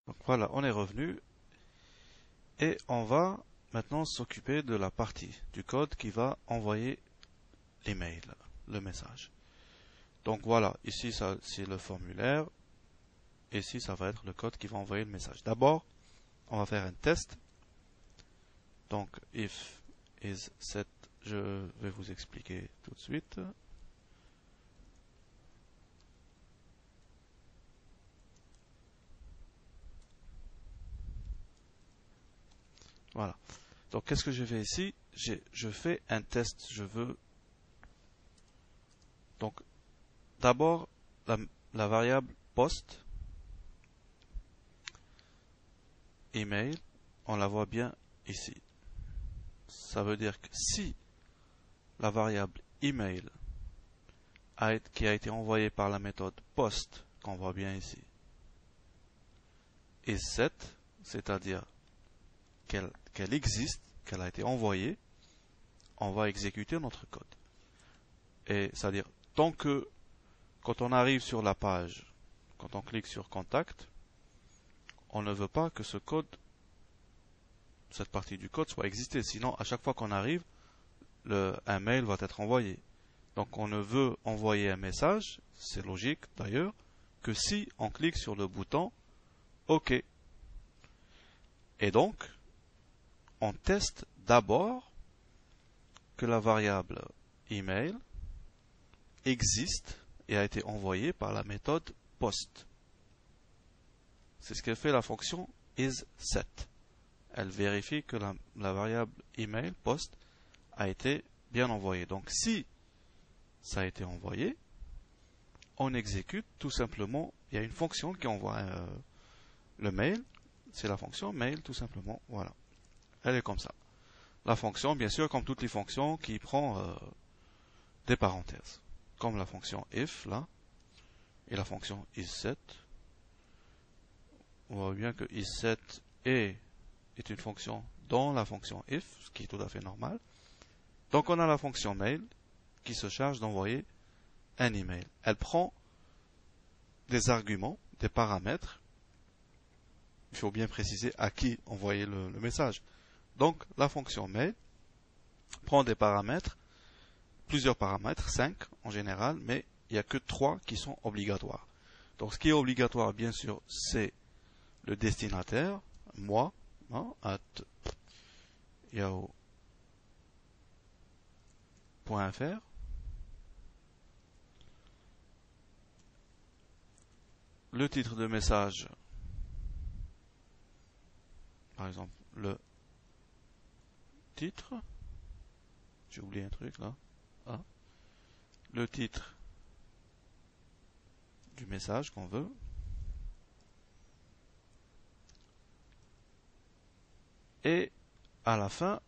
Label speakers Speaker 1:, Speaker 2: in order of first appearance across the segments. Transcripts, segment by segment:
Speaker 1: Donc voilà, on est revenu et on va maintenant s'occuper de la partie du code qui va envoyer l'email, le message. Donc voilà, ici ça c'est le formulaire, ici ça va être le code qui va envoyer le message. D'abord, on va faire un test. Donc if is set, je vais vous expliquer tout de suite. Voilà. Donc qu'est-ce que je fais ici? Je fais un test. Je veux donc d'abord la variable post email, on la voit bien ici. Ça veut dire que si la variable email qui a été envoyée par la méthode post, qu'on voit bien ici, est set, c'est-à-dire qu'elle existe, qu'elle a été envoyée, on va exécuter notre code. Et c'est-à-dire, tant que, quand on arrive sur la page, quand on clique sur contact, on ne veut pas que ce code, cette partie du code soit existée. Sinon, à chaque fois qu'on arrive, un mail va être envoyé. Donc, on ne veut envoyer un message, c'est logique d'ailleurs, que si on clique sur le bouton OK. Et donc, on teste d'abord que la variable email existe et a été envoyée par la méthode post. C'est ce que fait la fonction isSet. Elle vérifie que la variable email post a été bien envoyée. Donc si ça a été envoyé, on exécute tout simplement, il y a une fonction qui envoie le mail, c'est la fonction mail tout simplement, voilà. Elle est comme ça. La fonction, bien sûr, comme toutes les fonctions, qui prend des parenthèses, comme la fonction if, là, et la fonction isSet. On voit bien que isSet est une fonction dans la fonction if, ce qui est tout à fait normal. Donc on a la fonction mail qui se charge d'envoyer un email. Elle prend des arguments, des paramètres. Il faut bien préciser à qui envoyer le message. Donc la fonction mail prend des paramètres, plusieurs paramètres, 5 en général, mais il n'y a que 3 qui sont obligatoires. Donc ce qui est obligatoire, bien sûr, c'est le destinataire, moi, at yahoo.fr. Le titre de message, par exemple, le titre, j'ai oublié un truc là, le titre du message qu'on veut, et à la fin,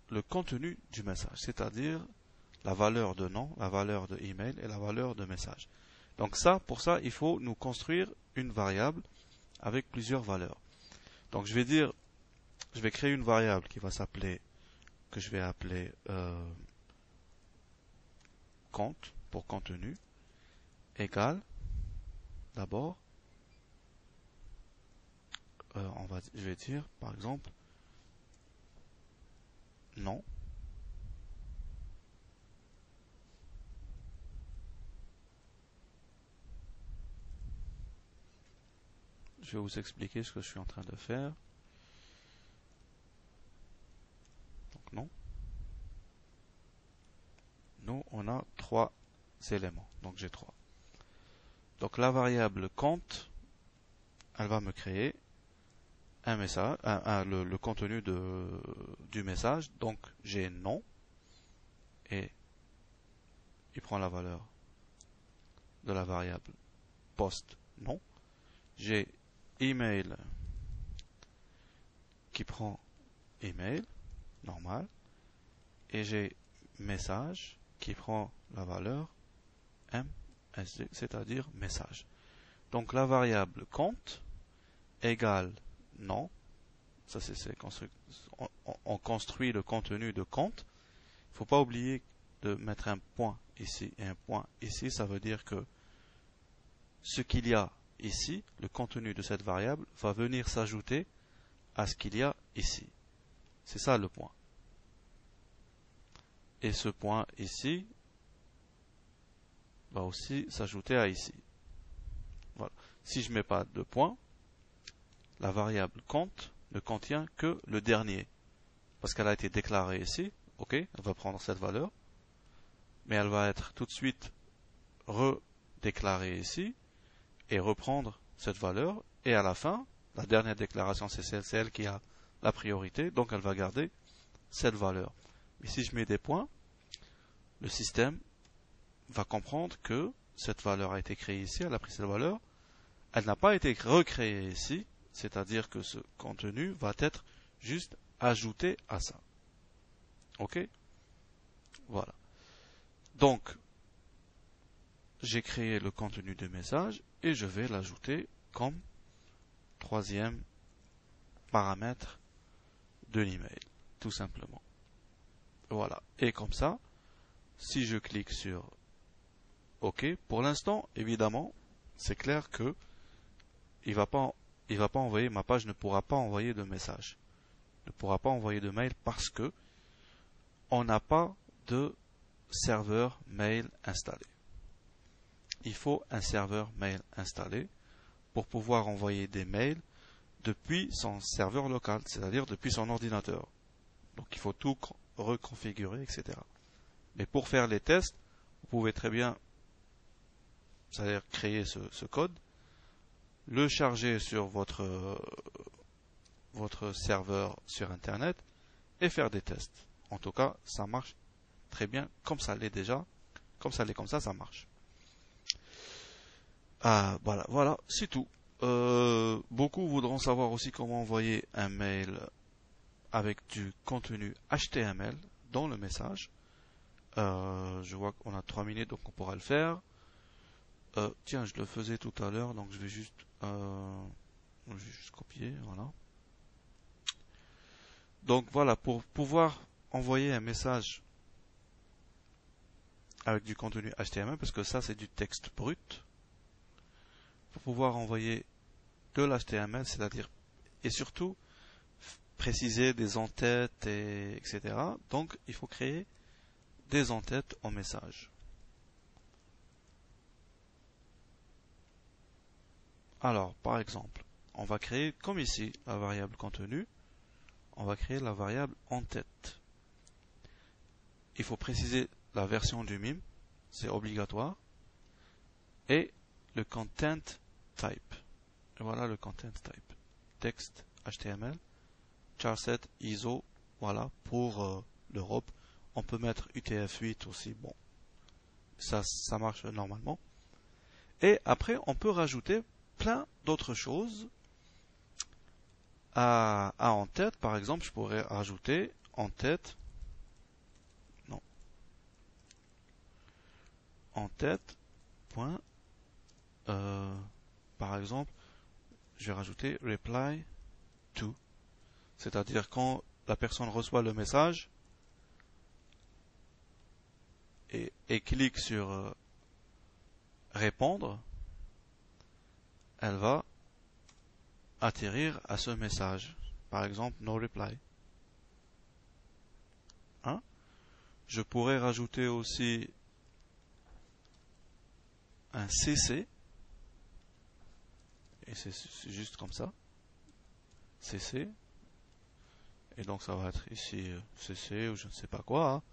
Speaker 1: le contenu du message, c'est-à-dire la valeur de nom, la valeur de email et la valeur de message. Donc ça, pour ça, il faut nous construire une variable avec plusieurs valeurs. Donc je vais créer une variable qui va s'appeler, que je vais appeler compte pour contenu, égale, d'abord, je vais dire, par exemple, nom. Je vais vous expliquer ce que je suis en train de faire. Donc non. Nous, on a 3 éléments. Donc j'ai 3. Donc la variable compte, elle va me créer un message, le contenu du message. Donc j'ai nom et il prend la valeur de la variable post nom. J'ai email qui prend email normal et j'ai message qui prend la valeur MSG, c'est-à-dire message. Donc la variable compte égale nom. Ça c'est on construit le contenu de compte. Il ne faut pas oublier de mettre un point ici et un point ici. Ça veut dire que ce qu'il y a ici, le contenu de cette variable va venir s'ajouter à ce qu'il y a ici. C'est ça le point. Et ce point ici va aussi s'ajouter à ici. Voilà. Si je ne mets pas de point, la variable compte ne contient que le dernier. Parce qu'elle a été déclarée ici, ok, elle va prendre cette valeur, mais elle va être tout de suite redéclarée ici, et reprendre cette valeur, et à la fin, la dernière déclaration c'est celle qui a la priorité, donc elle va garder cette valeur. Mais si je mets des points, le système va comprendre que cette valeur a été créée ici, elle a pris cette valeur, elle n'a pas été recréée ici, c'est-à-dire que ce contenu va être juste ajouté à ça. Ok? Voilà. Donc, j'ai créé le contenu de message et je vais l'ajouter comme troisième paramètre de l'email, tout simplement. Voilà. Et comme ça, si je clique sur OK, pour l'instant, évidemment, c'est clair que il va pas envoyer, ma page ne pourra pas envoyer de message, ne pourra pas envoyer de mail parce que on n'a pas de serveur mail installé. Il faut un serveur mail installé pour pouvoir envoyer des mails depuis son serveur local, c'est-à-dire depuis son ordinateur. Donc il faut tout reconfigurer, etc. Mais pour faire les tests, vous pouvez très bien, c'est-à-dire créer ce code, le charger sur votre serveur sur Internet et faire des tests. En tout cas, ça marche très bien, comme ça l'est déjà, comme ça l'est comme ça marche. Ah, voilà, c'est tout. Beaucoup voudront savoir aussi comment envoyer un mail avec du contenu HTML dans le message. Je vois qu'on a 3 minutes, donc on pourra le faire. Tiens, je le faisais tout à l'heure, donc je vais juste copier, voilà. Donc voilà, pour pouvoir envoyer un message avec du contenu HTML, parce que ça c'est du texte brut, pour pouvoir envoyer de l'HTML, c'est-à-dire, et surtout, préciser des en-têtes, etc. Donc, il faut créer des en-têtes en message. Alors, par exemple, on va créer, comme ici, la variable contenu, on va créer la variable en-tête. Il faut préciser la version du MIME, c'est obligatoire, et le content type. Et voilà le content type. Texte HTML, charset, ISO, voilà, pour l'Europe. On peut mettre UTF-8 aussi, bon, ça marche normalement. Et après, on peut rajouter plein d'autres choses à en-tête. Par exemple, je pourrais rajouter en-tête, non, en-tête, point, par exemple, je vais rajouter reply to, c'est-à-dire quand la personne reçoit le message et clique sur répondre, elle va atterrir à ce message. Par exemple, no reply. Hein? Je pourrais rajouter aussi un CC. Et c'est juste comme ça. CC. Et donc ça va être ici CC ou je ne sais pas quoi. Hein?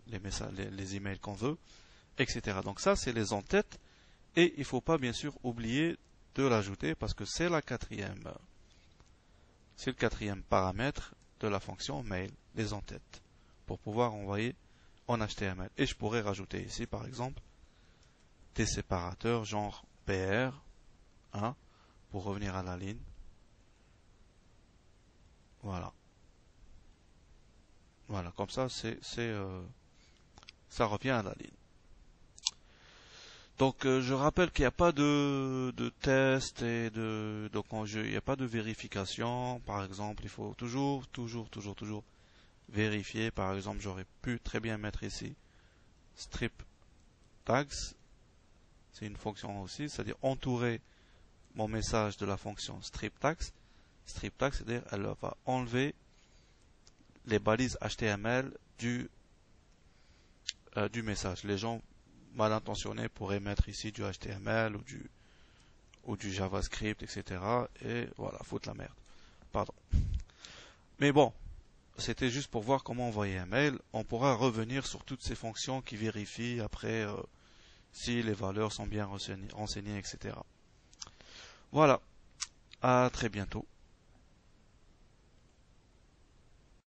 Speaker 1: Les messages, les emails qu'on veut, etc. Donc ça, c'est les en-têtes. Et il ne faut pas bien sûr oublier de l'ajouter parce que c'est le quatrième paramètre de la fonction mail, les en-têtes, pour pouvoir envoyer en HTML. Et je pourrais rajouter ici, par exemple, des séparateurs genre PR, hein, pour revenir à la ligne. Voilà. Voilà, comme ça, ça revient à la ligne. Donc je rappelle qu'il n'y a pas de test et donc il n'y a pas de vérification. Par exemple, il faut toujours vérifier. Par exemple, j'aurais pu très bien mettre ici strip tags. C'est une fonction aussi, c'est-à-dire entourer mon message de la fonction strip-tags. Strip-tags, c'est-à-dire elle va enlever les balises HTML du message. Les gens mal intentionnés pourraient mettre ici du HTML ou du JavaScript, etc. Et voilà, foutre la merde. Pardon. Mais bon, c'était juste pour voir comment envoyer un mail. On pourra revenir sur toutes ces fonctions qui vérifient après si les valeurs sont bien renseignées, etc. Voilà, à très bientôt.